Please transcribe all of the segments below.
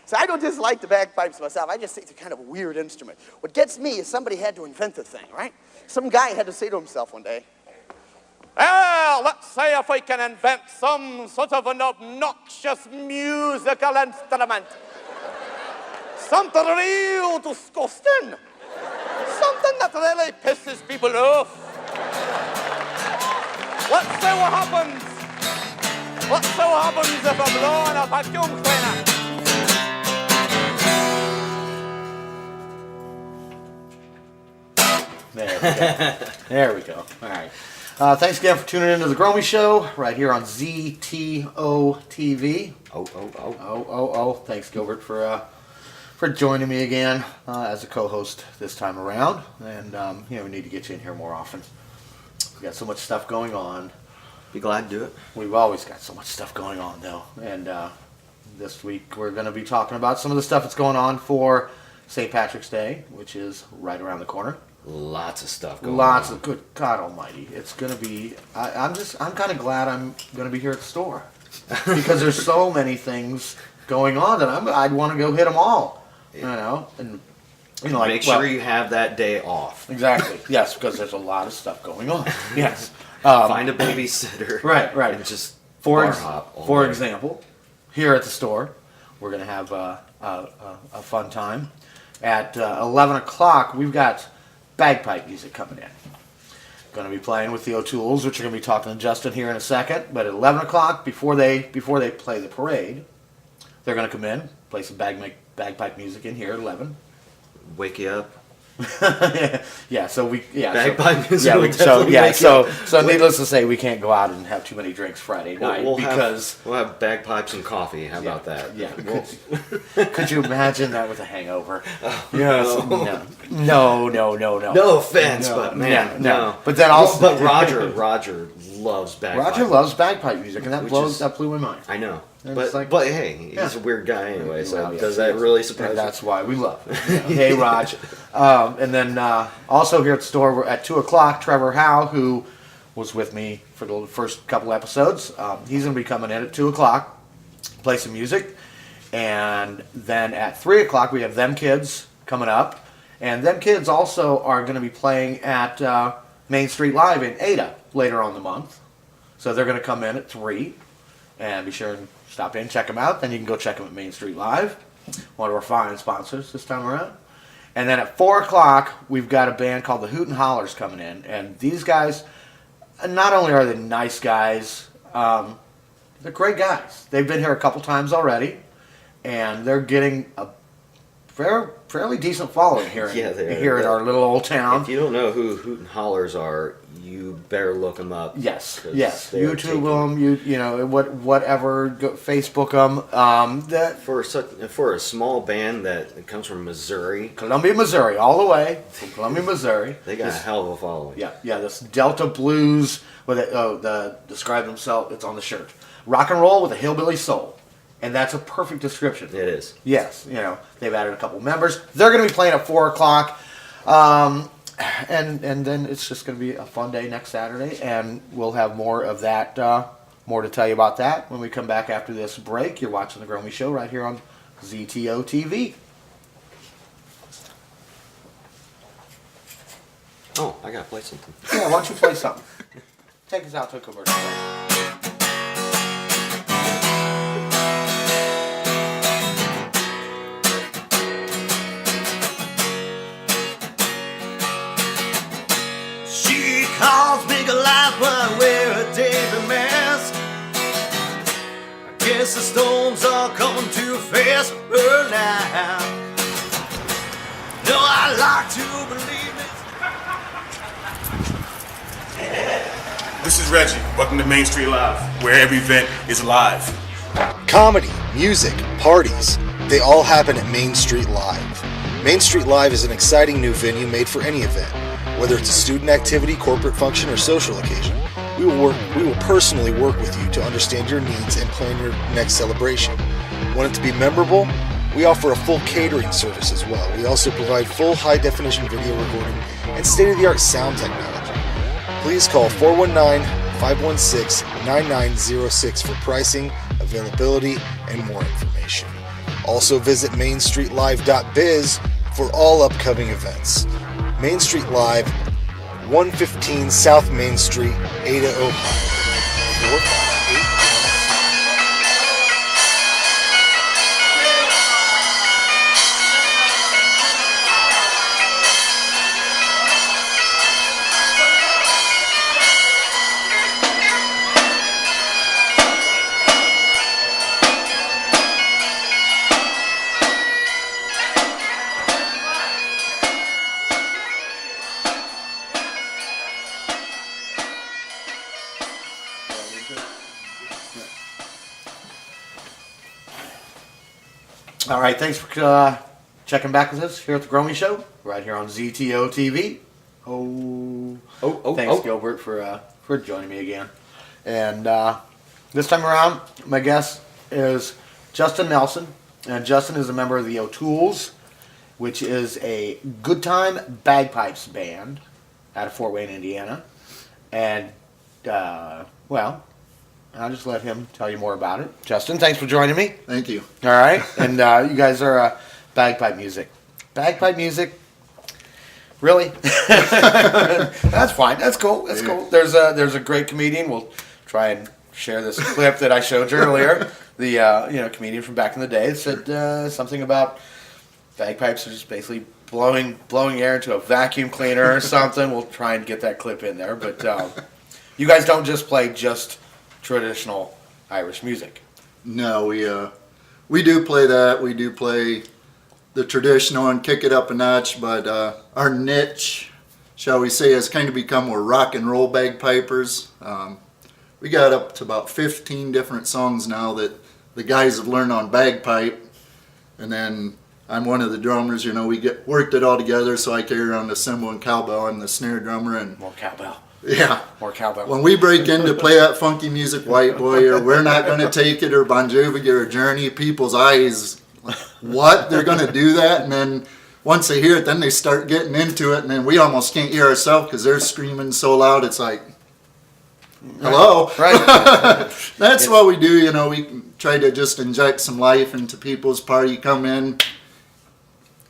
So I don't just like the bagpipes myself. I just think they're kind of a weird instrument. What gets me is somebody had to invent the thing, right? Some guy had to say to himself one day, well, let's say if I can invent some sort of an obnoxious musical instrument. Something real disgusting. Something that really pisses people off. Let's see what happens. Let's see what happens if I'm blowing a vacuum cleaner. There we go. All right. Thanks again for tuning into the Groamy Show right here on ZTO TV. Oh. Thanks, Gilbert, for joining me again as a co-host this time around. And, we need to get you in here more often. We've got so much stuff going on. Be glad to do it. We've always got so much stuff going on, though. And this week we're going to be talking about some of the stuff that's going on for St. Patrick's Day, which is right around the corner. Lots of stuff going on. Lots of, good God almighty. It's going to be, I'm kind of glad I'm going to be here at the store. Because there's so many things going on that I'd want to go hit them all. And make sure you have that day off. Exactly. Yes, because there's a lot of stuff going on. Yes. Find a babysitter. Right. And just for hop. Example, here at the store, we're going to have a fun time. At 11 o'clock, we've got bagpipe music coming in. Going to be playing with the O'Tooles, which are going to be talking to Justin here in a second. But at 11 o'clock, before they play the parade, they're going to come in, play some bagpipe music in here at 11. Wake you up. Bagpipe music. So needless to say, we can't go out and have too many drinks Friday night because we'll have bagpipes and coffee. How about that? Yeah. Could you imagine that with a hangover? Yes. No. No offense, but man, no. But then also, but Roger loves bagpipe. Roger loves bagpipe music, and that blew my mind. I know. And but hey, he's a weird guy anyway, so does that really surprise you? That's why we love him. Hey, Raj. And then also here at the store, we're at 2 o'clock, Trevor Howe, who was with me for the first couple episodes, he's going to be coming in at 2 o'clock, play some music. And then at 3 o'clock, we have Them Kids coming up. And Them Kids also are going to be playing at Main Street Live in Ada later on in the month. So they're going to come in at 3. And be sure and stop in, check them out. Then you can go check them at Main Street Live, one of our fine sponsors this time around. And then at 4 o'clock, we've got a band called the Hoot and Hollers coming in. And these guys, not only are they nice guys, they're great guys. They've been here a couple times already, and they're getting a fairly decent following here in our little old town. If you don't know who Hoot and Hollers are, you better look them up. Yes. YouTube them. Whatever. Facebook them. For a small band that comes from Missouri, Columbia, Missouri, all the way from Columbia, Missouri. They got a hell of a following. Yeah. This Delta Blues describe themselves. It's on the shirt. Rock and roll with a hillbilly soul. And that's a perfect description. It is. Yes, they've added a couple members. They're going to be playing at 4 o'clock. And then it's just going to be a fun day next Saturday. And we'll have more of that, more to tell you about that when we come back after this break. You're watching The Groamy Show right here on ZTO TV. Oh, I got to play something. Yeah, why don't you play something? Take us out to a commercial break. Calls big alive when I wear a David mask. I guess the storms are coming too fast right now. No, I like to believe it. This is Reggie. Welcome to Main Street Live, where every event is live. Comedy, music, parties, they all happen at Main Street Live. Main Street Live is an exciting new venue made for any event. Whether it's a student activity, corporate function, or social occasion, we will personally work with you to understand your needs and plan your next celebration. Want it to be memorable? We offer a full catering service as well. We also provide full high-definition video recording and state-of-the-art sound technology. Please call 419-516-9906 for pricing, availability, and more information. Also visit mainstreetlive.biz for all upcoming events. Main Street Live, 115 South Main Street, Ada, Ohio. 458. All right, thanks for checking back with us here at the Groamy Show, right here on ZTO TV. Thanks, Gilbert, for joining me again. And this time around, my guest is Justin Nelson, and Justin is a member of the O'Tools, which is a good time bagpipes band out of Fort Wayne, Indiana. And well, I'll just let him tell you more about it. Justin, thanks for joining me. Thank you. All right, and you guys are bagpipe music. Bagpipe music, really? That's fine. That's cool. That's cool. There's a great comedian. We'll try and share this clip that I showed you earlier. The comedian from back in the day said something about bagpipes are just basically blowing air into a vacuum cleaner or something. We'll try and get that clip in there. But you guys don't just play traditional Irish music. No, we do play that. We do play the traditional and kick it up a notch, but our niche, shall we say, has kind of become more rock and roll bagpipers. We got up to about 15 different songs now that the guys have learned on bagpipe, and then I'm one of the drummers. We worked it all together, so I carry around the cymbal and cowbell and the snare drummer and more cowbell. Yeah. More cowbell. When we break in to play that funky music, White Boy, or We're Not Gonna Take It, or Bon Jovi, or Journey, people's eyes, what? They're gonna do that? And then once they hear it, then they start getting into it, and then we almost can't hear ourselves because they're screaming so loud, it's like, hello? Right. That's what we do, we try to just inject some life into people's party, come in,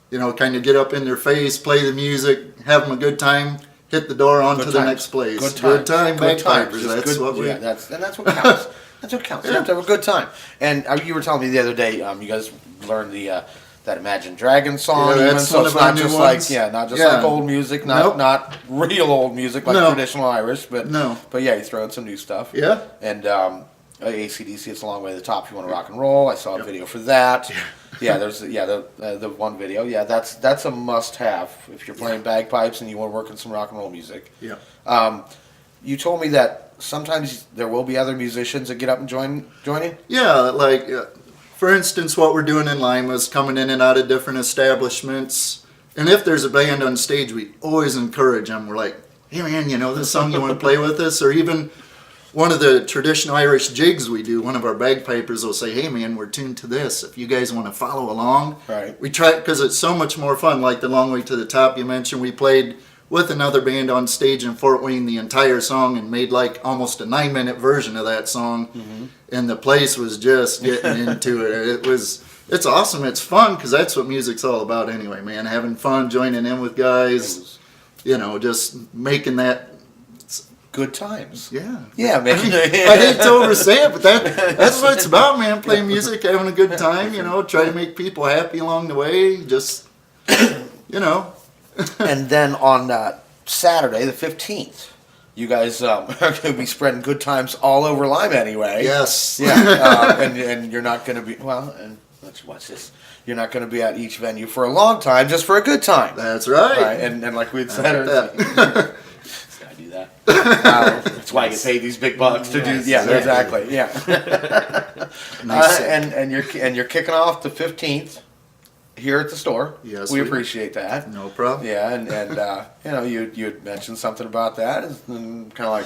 kind of get up in their face, play the music, have them a good time, hit the door on to the next place. Good time, bagpipers. That's what we. Yeah, that's what counts. That's what counts. You have to have a good time. And you were telling me the other day, you guys learned that Imagine Dragons song. Yeah, even, that's so one it's of our not new just ones. not like old music, not real old music like traditional Irish, but yeah, you throw in some new stuff. Yeah. And AC/DC, It's a Long Way to the Top. If you want to rock and roll, I saw a video for that. Yeah, there's the one video. Yeah, that's a must-have if you're playing bagpipes and you want to work in some rock and roll music. Yeah. You told me that sometimes there will be other musicians that get up and join in. Yeah, like for instance, what we're doing in Lima is coming in and out of different establishments, and if there's a band on stage, we always encourage them. We're like, hey man, this song you want to play with us, or even one of the traditional Irish jigs we do, one of our bagpipers will say, hey man, we're tuned to this. If you guys want to follow along. Right. We try, because it's so much more fun, like the Long Way to the Top you mentioned. We played with another band on stage in Fort Wayne the entire song and made like almost a 9-minute version of that song. Mm-hmm. And the place was just getting into it. It's awesome. It's fun because that's what music's all about anyway, man. Having fun, joining in with guys, just making that good times. Yeah. Yeah, man. I hate to oversay it, but that's what it's about, man. Playing music, having a good time, try to make people happy along the way. Just, And then on Saturday, the 15th, you guys are going to be spreading good times all over Lima anyway. Yes. Yeah. And you're not going to be, and let's watch this. You're not going to be at each venue for a long time, just for a good time. That's right. Right. And like we'd said, do that. That's why you get paid these big bucks to do. Yeah, exactly. Yeah. Nice. And you're kicking off the 15th here at the store. Yes, we appreciate that. No problem. Yeah, and you had mentioned something about that, and kind of like,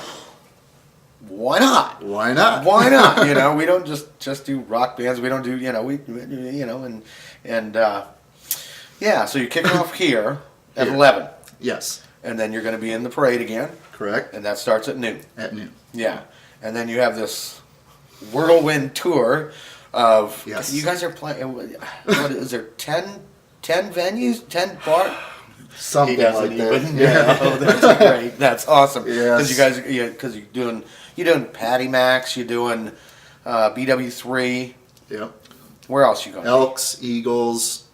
why not? Why not? Why not? We don't just do rock bands. We don't do So you're kicking off here at 11. Yes. And then you're going to be in the parade again. Correct. And that starts at noon. At noon. Yeah. And then you have this whirlwind tour of Yes. you guys are playing. What is there? 10 venues, 10 bars. Something like that. Even know. That's great. That's awesome. Yes. Because you guys, because you're doing Patty Max, you're doing BW3. Yep. Where else you going? Elks, eagles.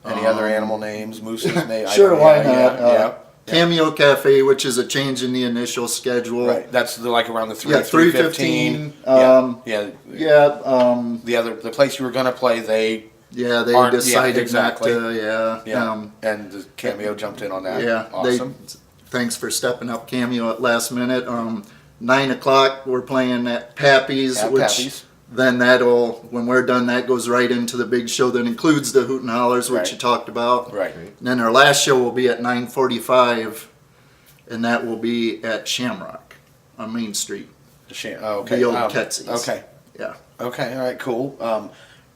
Any other animal names? Mooses, maybe. Sure, why not? Yeah. Cameo Cafe, which is a change in the initial schedule. Right. That's like around the 3:15. The place you were gonna play, they They decided exactly. not to. and the Cameo jumped in on that. Yeah, Awesome. thanks for stepping up, Cameo, at last minute. 9 o'clock, we're playing at Pappy's, At which Pappy's. then when we're done, that goes right into the big show that includes the Hoot and Hollers, which Right. you talked about. Right. And then our last show will be at 9:45, and that will be at Shamrock on Main Street. Okay. The old Ketsy's. Okay. Yeah. Okay. All right. Cool.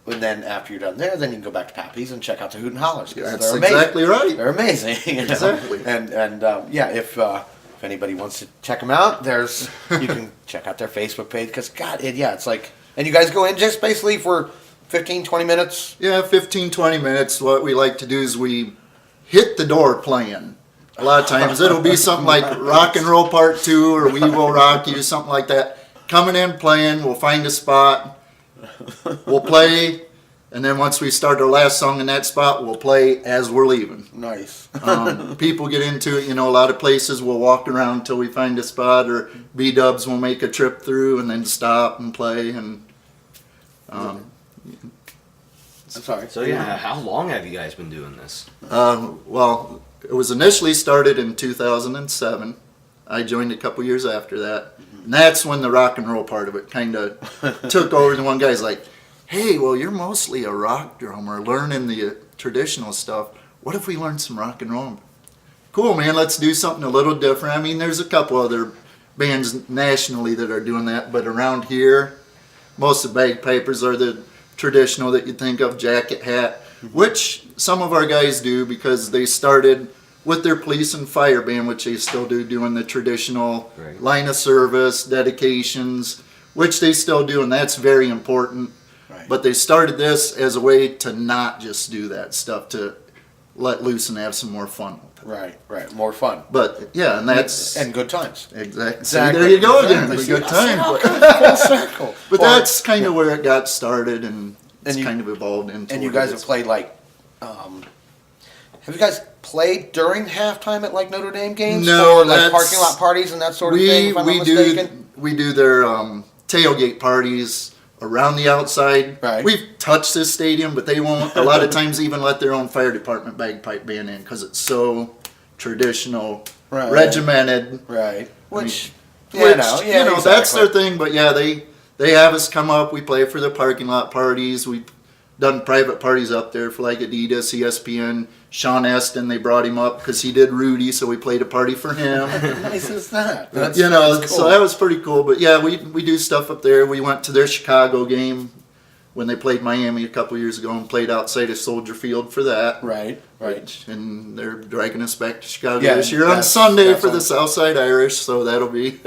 And then after you're done there, then you can go back to Pappy's and check out the Hoot and Hollers. 'Cause That's they're amazing. exactly right. They're amazing. You know? Exactly. And if anybody wants to check them out, you can check out their Facebook page because it's like, and you guys go in just basically for 15, 20 minutes. Yeah, 15, 20 minutes. What we like to do is we hit the door playing. A lot of times it'll be something like Rock and Roll Part 2 or We Will Rock You, something like that. Coming in, playing, we'll find a spot, we'll play, and then once we start our last song in that spot, we'll play as we're leaving. Nice. People get into it, a lot of places we'll walk around until we find a spot, or B-dubs will make a trip through and then stop and play. And I'm sorry. So yeah, how long have you guys been doing this? well, it was initially started in 2007. I joined a couple years after that. And that's when the rock and roll part of it kind of took over. And one guy's like, hey, well, you're mostly a rock drummer learning the traditional stuff. What if we learn some rock and roll? Cool, man, let's do something a little different. I mean, there's a couple other bands nationally that are doing that, but around here, most of the bagpipers are the traditional that you think of, jacket, hat, which some of our guys do because they started with their police and fire band, which they still do, doing the traditional line of service, dedications, which they still do, and that's very important. Right. But they started this as a way to not just do that stuff, to let loose and have some more fun with it. Right. More fun. But yeah, and that's And good times. exactly. See, there you go again. Exactly. A good time. Full circle. But Well, that's kind of where it got started, and it's you- kind of evolved into. And you what it guys is. have played have you guys played during halftime at like Notre Dame games? No, or like that's- parking lot parties and that sort of thing, if I'm not mistaken? we do their tailgate parties around the outside. Right. We've touched this stadium, but they won't a lot of times even let their own fire department bagpipe band in because it's so traditional, Right. regimented. Right. Which That's their exactly. thing. But yeah, they have us come up. We play for the parking lot parties. We've done private parties up there for like Adidas, ESPN. Sean Astin, they brought him up because he did Rudy, so we played a party for him. Nice as that. That's cool. So that was pretty cool. But yeah, we do stuff up there. We went to their Chicago game when they played Miami a couple years ago and played outside of Soldier Field for that. Right. And they're dragging us back to Chicago Yeah, this year on that's Sunday for on- the Southside Irish, so that'll be.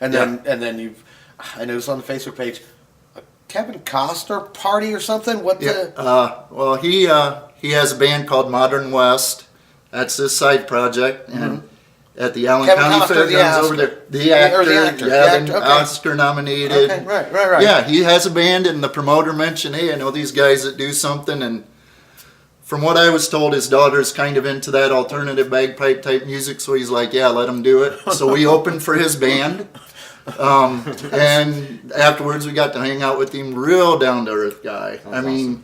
and then you've, I noticed on the Facebook page, a Kevin Costner party or something. What the? Well, he has a band called Modern West. That's his side project, and at the Allen Kevin County Costner, the Fairgrounds over actor. there, the actor, the actor, the okay. Oscar nominated. Okay, right. Yeah, he has a band, and the promoter mentioned, hey, I know these guys that do something, and from what I was told, his daughter's kind of into that alternative bagpipe type music, so he's like, yeah, let him do it. So we opened for his band, and afterwards we got to hang out with him. Real down-to-earth guy. I mean,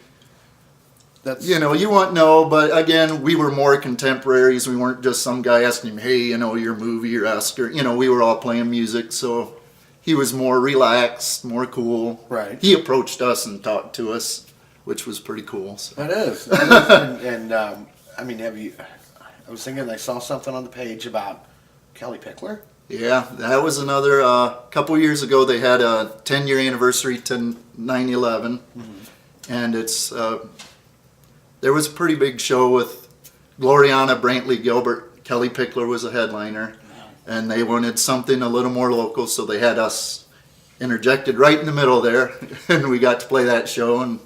That's you wouldn't know, but again, we were more contemporaries. We weren't just some guy asking him, hey, your movie, your Oscar. We were all playing music, so he was more relaxed, more cool. Right. He approached us and talked to us, which was pretty cool. So. That is. and I mean, I was thinking I saw something on the page about Kelly Pickler. Yeah, that was another, couple years ago, they had a 10-year anniversary to 9/11, and it's, there was a pretty big show with Gloriana Brantley Gilbert. Kelly Pickler was a headliner, and they wanted something a little more local, so they had us interjected right in the middle there, and we got to play that show, and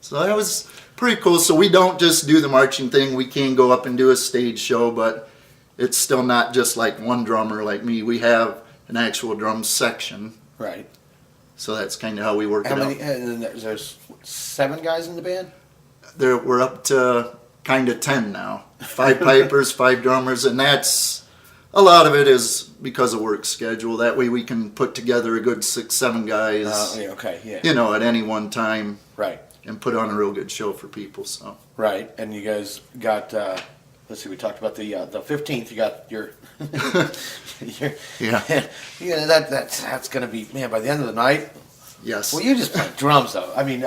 so that was pretty cool. So we don't just do the marching thing. We can go up and do a stage show, but it's still not just like one drummer like me. We have an actual drum section. Right. So that's kind of how we work How it many? out. And then there's 7 guys in the band. We're up to kind of 10 now. 5 pipers, 5 drummers, and that's a lot of it is because of work schedule. That way we can put together a good 6, 7 guys, Yeah, okay. Yeah. you know, at any one time Right. and put on a real good show for people. So Right. And you guys got. Let's see. We talked about the 15th. You got your. Yeah. Yeah. That's gonna be, man. By the end of the night. yes, Well, you just play drums though. I mean,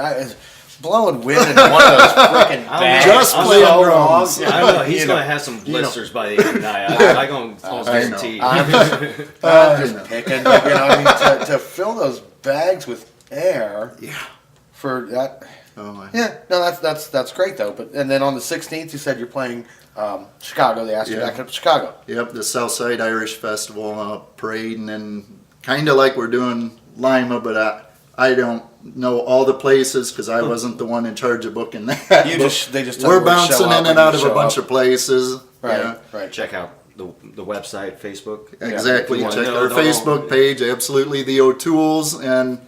blowing wind in one of those freaking bags. Just I'm playing so drums. Yeah, I know. He's You going know. to have some blisters by the end of the night. I can almost I know. guarantee. I'm just picking. You know, I mean, to fill those bags with air. Yeah. For that. Oh, Yeah. No, that's great though. But and then on the 16th, you said you're playing Chicago. They asked you Yeah. back up to Chicago. Yep, the Southside Irish Festival parade, and then kind of like we're doing Lima, but I don't know all the places because I wasn't the one in charge of booking that. They But just tell we're you where to show bouncing up in and when out you of a show bunch up. of places. Right. Yeah. Right. Check out the website, Facebook. Exactly. If you wanna Check know, our don't- Facebook page. Absolutely, the O'Tools, and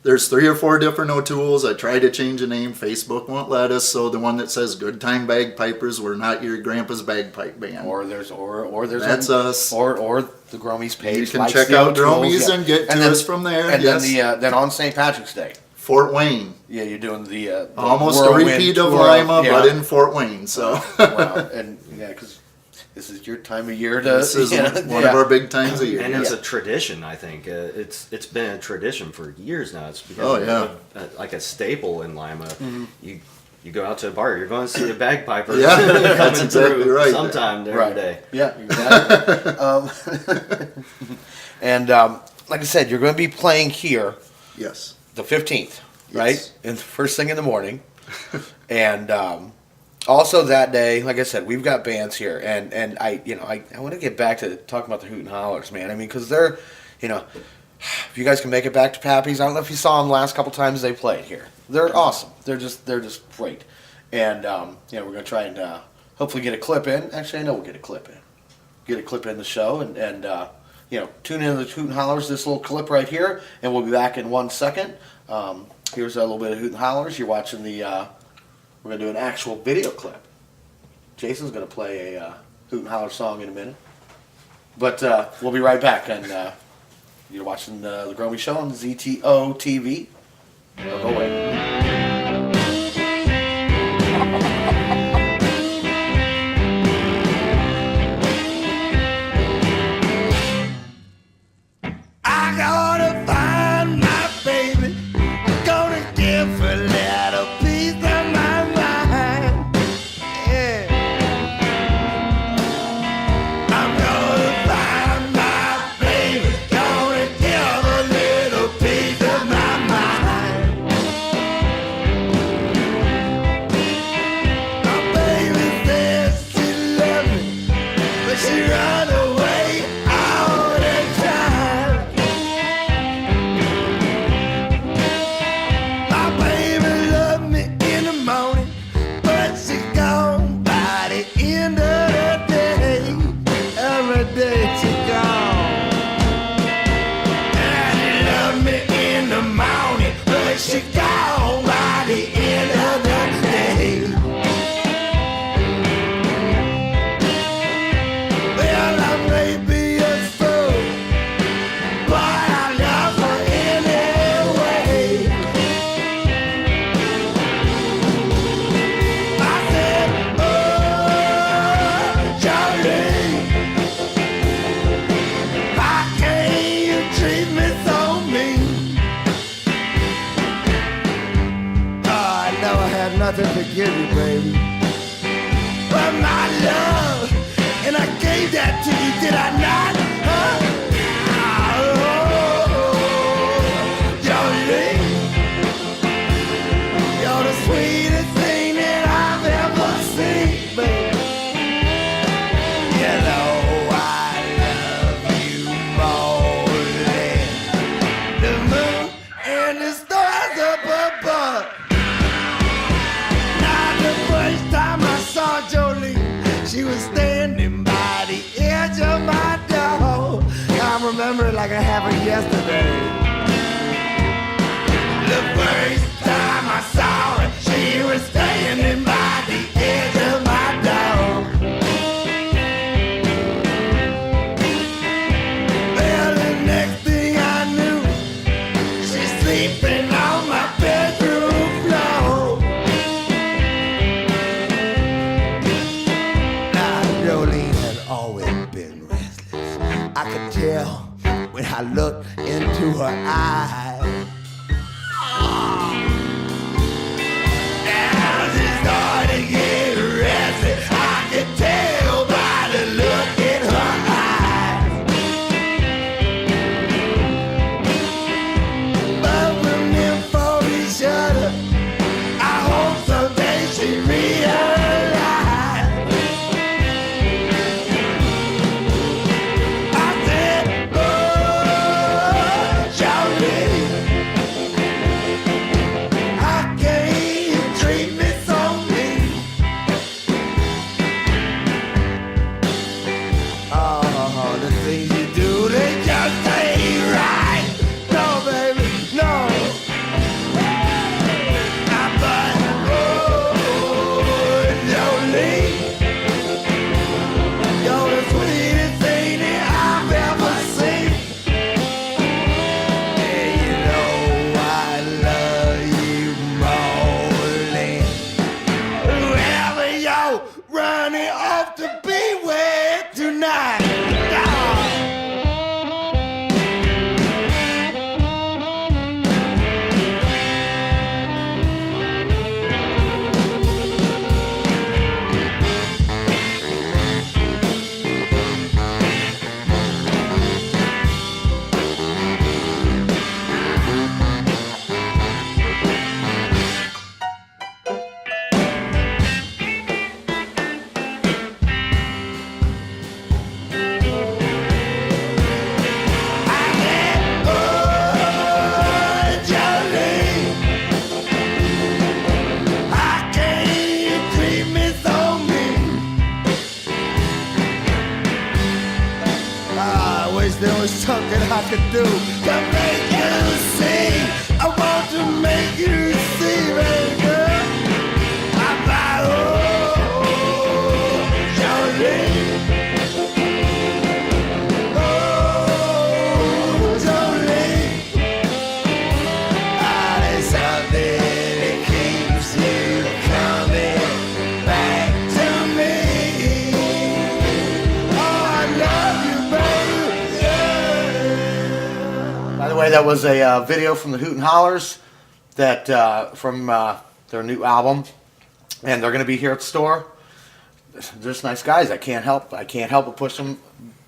there's 3 or 4 different O'Tools. I tried to change the name. Facebook won't let us. So the one that says "Good Time Bagpipers," we're not your grandpa's bagpipe band. Or there's That's us. Or the Groamy's page. You can likes check the out O'Tools, Groamy's yeah. and get to then, us from there. And yes. then on St. Patrick's Day, Fort Wayne. yeah, you're doing the Almost a whirlwind repeat of tour, Lima, yeah. but in Fort Wayne. So Wow, and yeah, because this is your time of year to. this is you know, one yeah. of our big times a year. And it's Yeah. a tradition, I think. It's been a tradition for years now. It's become Oh, yeah. like a staple in Lima. You go out to a bar, you're going to see a bagpiper Yeah, coming that's exactly through right. sometime during Right. the day. Yeah, exactly. And like I said, you're going to be playing here Yes. the 15th, right? Yes. And first thing in the morning. And also that day, like I said, we've got bands here, and I want to get back to talking about the Hoot and Hollers, man. I mean, because they're, if you guys can make it back to Pappy's, I don't know if you saw them the last couple times they played here. They're awesome. They're just great. And we're gonna try and hopefully get a clip in. Actually, I know we'll get a clip in. Get a clip in the show, and tune in to the Hoot and Hollers. This little clip right here, and we'll be back in 1 second. Here's a little bit of Hoot and Hollers. You're watching the. We're gonna do an actual video clip. Jason's gonna play a Hoot and Holler song in a minute, but we'll be right back. And you're watching the Groamy Show on ZTO TV. Don't go away. I gotta find my baby. Gonna give her a little piece of my mind. Yeah. I'm gonna find my baby. Gonna give her a little piece of my mind. My baby says she loves me, but she run away all the time. My baby loved me in the morning, but she gone by the end of the day. Every day she gone. And she loved me in the morning, but she gone by the end of the day. Well, I may be a fool, but I love her anyway. I said, oh, Charlie, why can't you treat me so mean? Oh, I never had nothing to give you, baby, but my love, and I gave that to you, did I not? Huh? Oh, Jolene, you're the sweetest thing that I've ever seen, baby. You know I love you more than the moon. She was standing by the edge of my door. I remember it like it happened yesterday. The first time I saw her, she was standing by the edge of my door. Well, the next thing I knew, she's sleeping on my bedroom floor. Now, Jolene has always been restless. I could tell when I looked into her eyes. Now she started to get restless. I could tell by the look in her eyes. But when them for each other, I hope someday she realizes. I said, oh, Jolene, how can you treat me so mean? Oh, the things you do, they just ain't right. No, baby, no. But, oh, Jolene, you're the sweetest thing that I've ever seen. Yeah, you know I love you more than whoever you're running off to be with tonight. There was something I could do to make you see. I want to make you see, baby girl. I'm like, oh, Jolene. Oh, Jolene. There's something that keeps you coming back to me. Oh, I love you, baby. By the way, that was a video from the Hoot and Hollers that from their new album, and they're going to be here at the store. They're just nice guys. I can't help but push them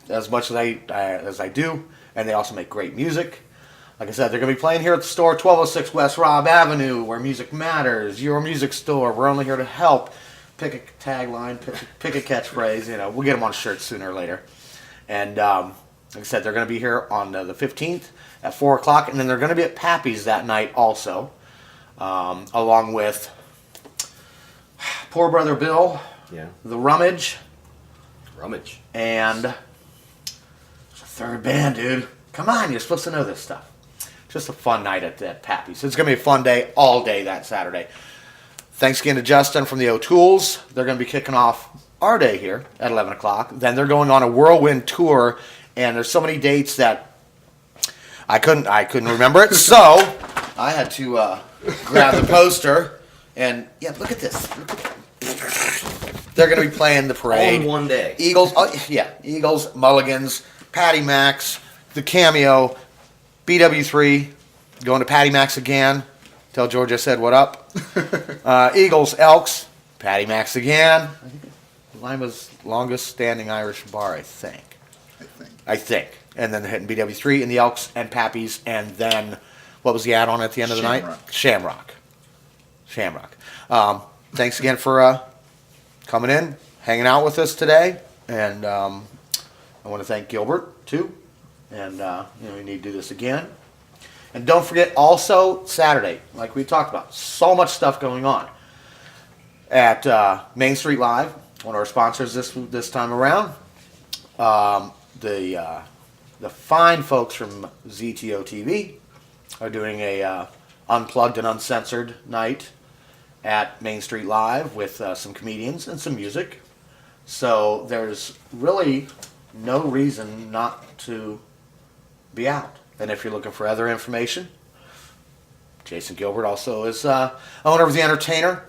as much as I do, and they also make great music. Like I said, they're going to be playing here at the store, 1206 West Robb Avenue, where music matters. Your music store. We're only here to help. Pick a tagline, pick a catchphrase. You know, we'll get them on shirts sooner or later. And like I said, they're going to be here on the 15th at 4 o'clock, and then they're going to be at Pappy's that night also, along with Poor Brother Bill, Yeah. The Rummage, and there's a third band, dude. Come on, you're supposed to know this stuff. Just a fun night at Pappy's. It's going to be a fun day all day that Saturday. Thanks again to Justin from the O'Tools. They're going to be kicking off our day here at 11 o'clock. Then they're going on a whirlwind tour, and there's so many dates that I couldn't remember it, so I had to grab the poster, and yeah, look at this. They're going to be playing the parade. All in one day. Eagles, Eagles, Mulligans, Patty Max, the Cameo, BW3, going to Patty Max again. Tell George I said what up. Eagles, Elks, Patty Max again. Lima's longest standing Irish bar, I think. And then they're hitting BW3 and the Elks and Pappy's, and then what was the add-on at the end of the night? Shamrock. Thanks again for coming in, hanging out with us today, and I want to thank Gilbert too. And we need to do this again. And don't forget, also Saturday, like we talked about, so much stuff going on at Main Street Live. one of our sponsors this time around. The fine folks from ZTO TV are doing a unplugged and uncensored night at Main Street Live with some comedians and some music. So there's really no reason not to be out. And if you're looking for other information, Jason Gilbert also is owner of The Entertainer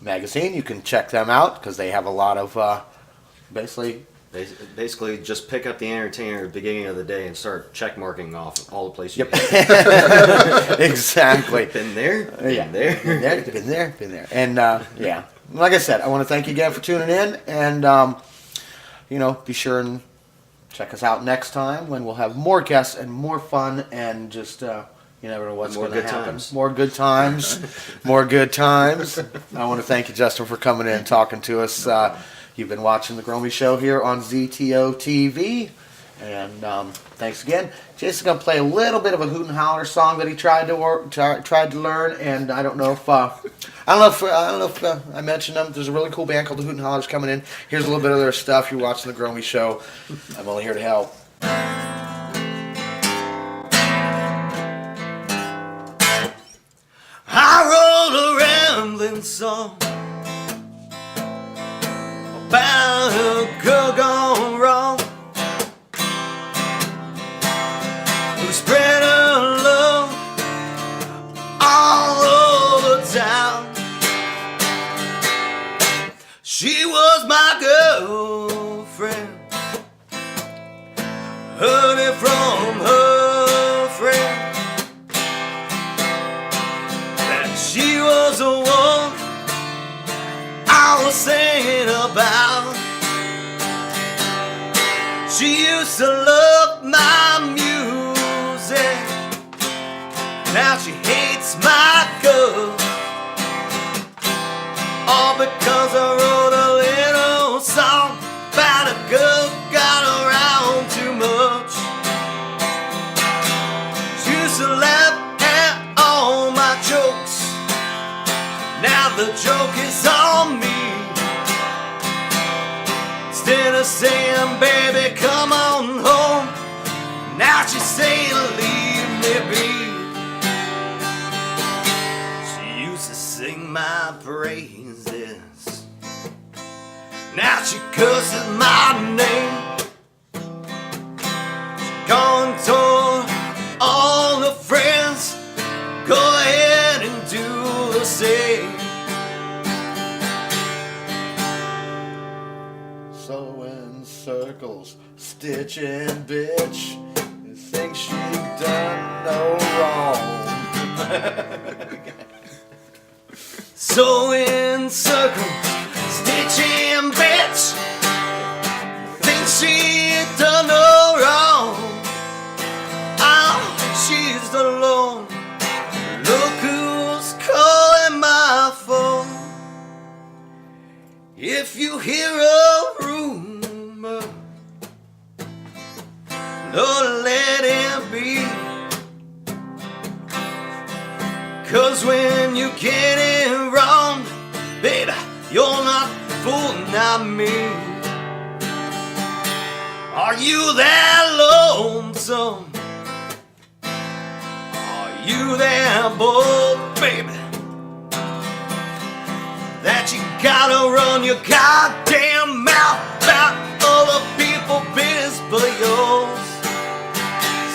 magazine. You can check them out because they have a lot of Basically, just pick up The Entertainer at the beginning of the day and start check marking off all the places. Yep. Exactly. Been there. Been there. And yeah, like I said, I want to thank you again for tuning in, and be sure and check us out next time when we'll have more guests and more fun, and just you never know what's going to happen. Times. More good times. More good times. I want to thank you, Justin, for coming in and talking to us. You've been watching the Groamy Show here on ZTO TV, and thanks again. Jason's gonna play a little bit of a hoot and holler song that he tried to learn, and I don't know if I mentioned them. There's a really cool band called the Hoot and Hollers coming in. Here's a little bit of their stuff. You're watching the Groamy Show. I'm only here to help. I wrote a rambling song about a girl gone wrong, who spread her love all over town. She was my girlfriend, heard it from her friend that she was the one I was singing about. She used to love my music, now she hates my guts, all because I wrote a little song about a girl who got around too much. She used to laugh at all my jokes, now the joke is on me. Instead of saying, baby, come on home, now she's saying, leave me be. She used to sing my praises, now she curses my name. She gone and told all the friends, go ahead and do the same. So in circles, stitching bitch, you think she done no wrong. So in circles, stitching bitch, think she done no wrong. Oh, she's alone, look who's calling my phone. If you hear a rumor, Lord, let it be. 'Cause when you get it wrong, baby, you're not fooling, not me. Are you that lonesome? Are you that bold, baby, that you gotta run your goddamn mouth about other people's business but yours?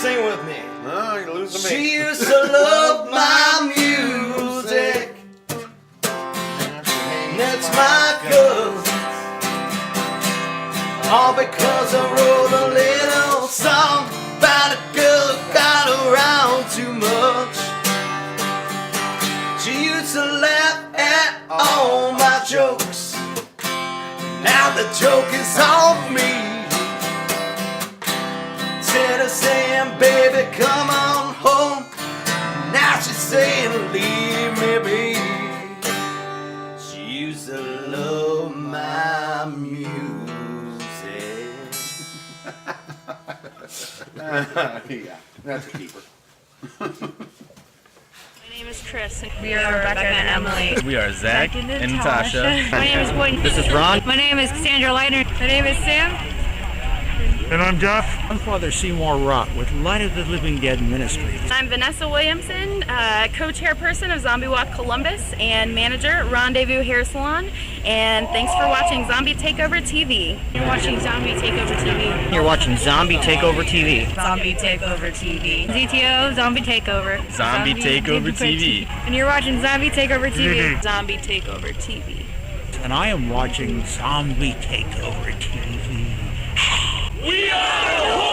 Sing with me. Oh, you're losing me. She used to love my music, and that's my cause, all because I wrote a little song about a girl who got around too much. She used to laugh at all my jokes, now the joke is on me. Instead of saying, baby, come on home, now she's saying, leave me be. She used to love my music. Yeah, that's a keeper. My name is Chris. We are Rebecca and Emily. We are Zach and Natasha. My name is Boyd. This is Ron. My name is Cassandra Leitner. My name is Sam. And I'm Jeff. I'm Father Seymour Rock with Light of the Living Dead Ministry. I'm Vanessa Williamson, co-chairperson of Zombie Walk Columbus and manager Rendezvous Hair Salon. And thanks for watching Zombie Takeover TV. You're watching Zombie Takeover TV. You're watching Zombie Takeover TV. Zombie Takeover TV. ZTO, Zombie Takeover. Zombie Takeover TV. And you're watching Zombie Takeover TV. Zombie Takeover TV. And I am watching Zombie Takeover TV. We are